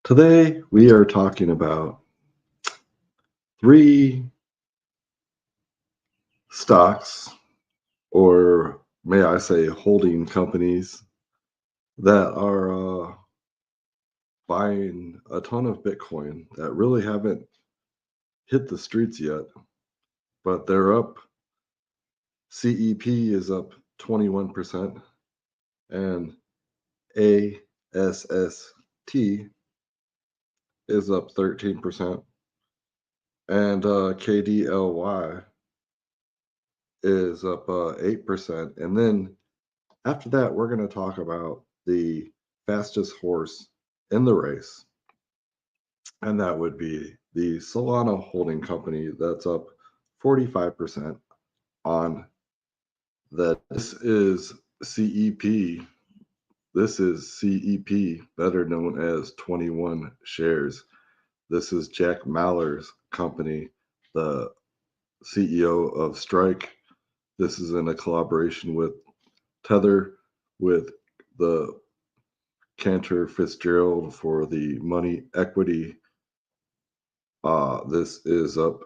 Today, we are talking about three stocks, or may I say, holding companies that are buying a ton of Bitcoin that really haven't hit the streets yet, but they're up. CEP is up 21%, and ASST is up 13%, and KDLY is up 8%. And then after that, we're going to talk about the fastest horse in the race, and that would be the Solana Holding Company that's up 45% on that. This is CEP. This is CEP, better known as 21 shares. This is Jack Mallers' company, the CEO of Strike. This is in a collaboration with Tether, with the Cantor Fitzgerald for the money equity. This is up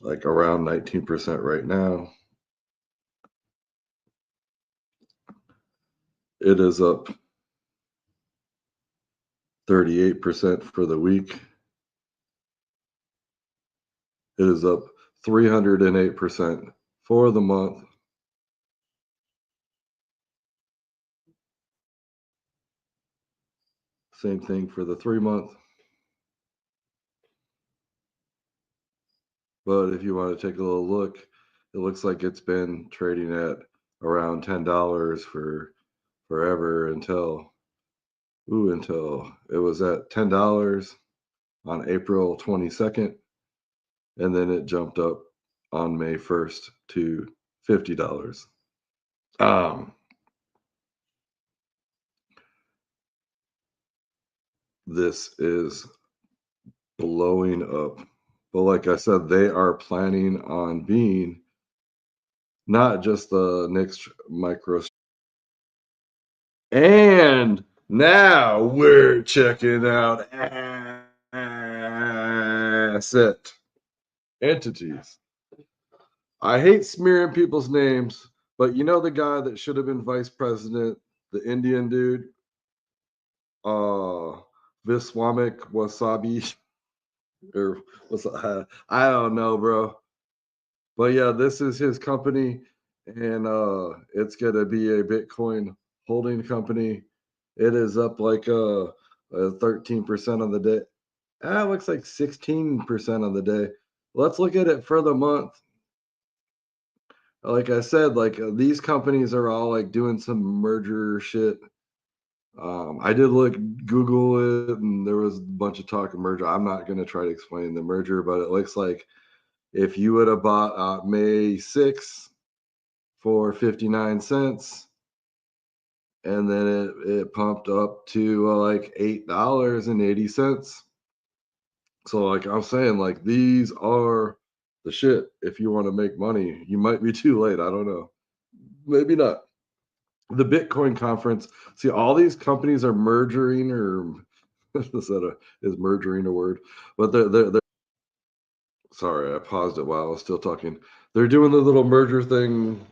like around 19% right now. It is up 38% for the week. It is up 308% for the month. Same thing for the 3 month. But if you want to take a little look, it looks like it's been trading at around $10 for forever until it was at $10 on April 22nd, and then it jumped up on May 1st to $50. This is blowing up. But like I said, they are planning on being not just the next micro. And now we're checking out asset entities. I hate smearing people's names, but you know the guy that should have been vice president, the Indian dude, Viswamik Wasabi, or what's I don't know, bro. But yeah, this is his company, and it's gonna be a Bitcoin holding company. It is up like 13% on the day. It looks like 16% on the day. Let's look at it for the month. Like I said, like these companies are all like doing some merger shit. I did Google it, and there was a bunch of talk of merger. I'm not going to try to explain the merger, but it looks like if you would have bought May 6th for 59 cents, and then it pumped up to like $8.80. So like I'm saying, like these are the shit. If you want to make money, you might be too late. I don't know. Maybe not. The Bitcoin conference. See, all these companies are merging, or is merging a word? But they're sorry, I paused it while I was still talking. They're doing the little merger thing,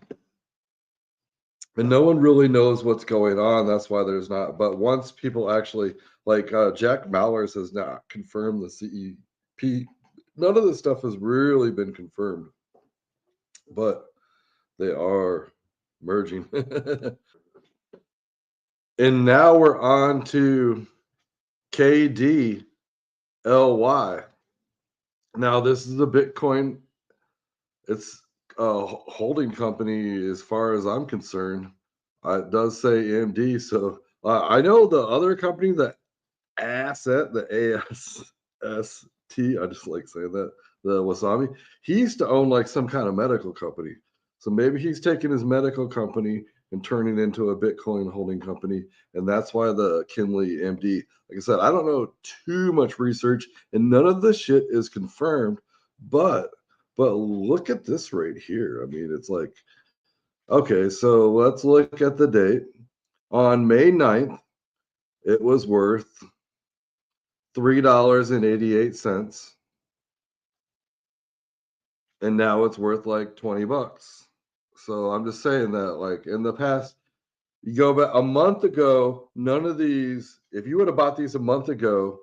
and no one really knows what's going on. That's why there's not. But once people actually, like Jack Mallers has not confirmed the CEP. None of this stuff has really been confirmed, but they are merging. And now we're on to KDLY. Now this is a Bitcoin. It's a holding company as far as I'm concerned. It does say AMD. So I know the other company, the asset, the ASST. I just like saying that. The Wasabi. He used to own like some kind of medical company. So maybe he's taking his medical company and turning it into a Bitcoin holding company. And that's why the Kinley MD. Like I said, I don't know too much research, and none of this shit is confirmed. But look at this right here. I mean, it's like, okay, so let's look at the date. On May 9th, it was worth $3.88, and now it's worth like $20. So I'm just saying that, like, in the past, you go back a month ago, none of these, if you would have bought these a month ago,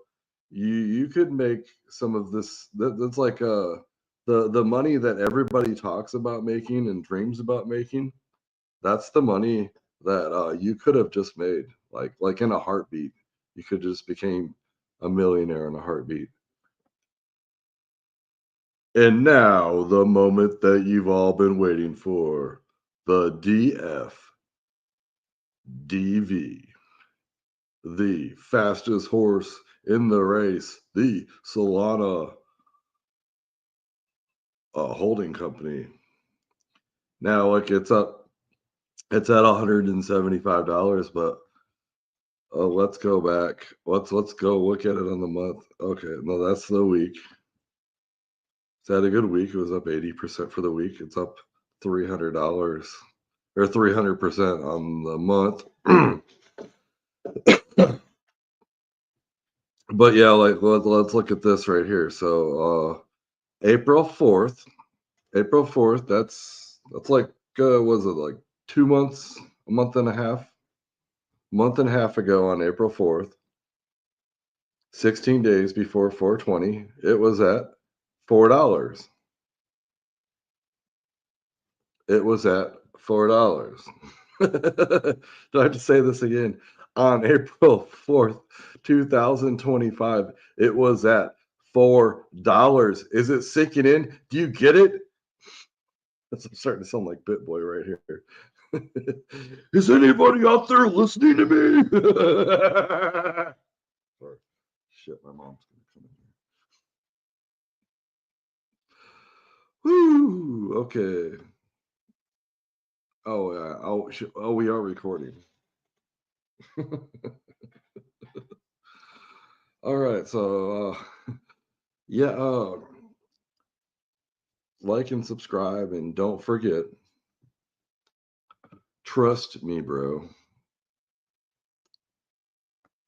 you could make some of this. That's like the money that everybody talks about making and dreams about making. That's the money that you could have just made, like in a heartbeat. You could just became a millionaire in a heartbeat. And now the moment that you've all been waiting for, the DFDV, the fastest horse in the race, the Solana holding company. Now, like, it's up, it's at $175, but let's go back. Let's go look at it on the month. Okay, no, that's the week. It's had a good week. It was up 80% for the week. It's up $300 or 300% on the month. But yeah, like, let's look at this right here. So April 4th, that's like was it like 2 months, month and a half ago on April 4th, 16 days before 420, it was at $4. It was at $4. Do I have to say this again? On April 4th, 2025, it was at $4. Is it sinking in? Do you get it? I'm starting to sound like BitBoy right here. Is anybody out there listening to me? Sorry. Shit, my mom's gonna come in here. Woo! Okay. Oh yeah. Oh, we are recording. All right. So yeah. Like and subscribe, and don't forget, trust me, bro.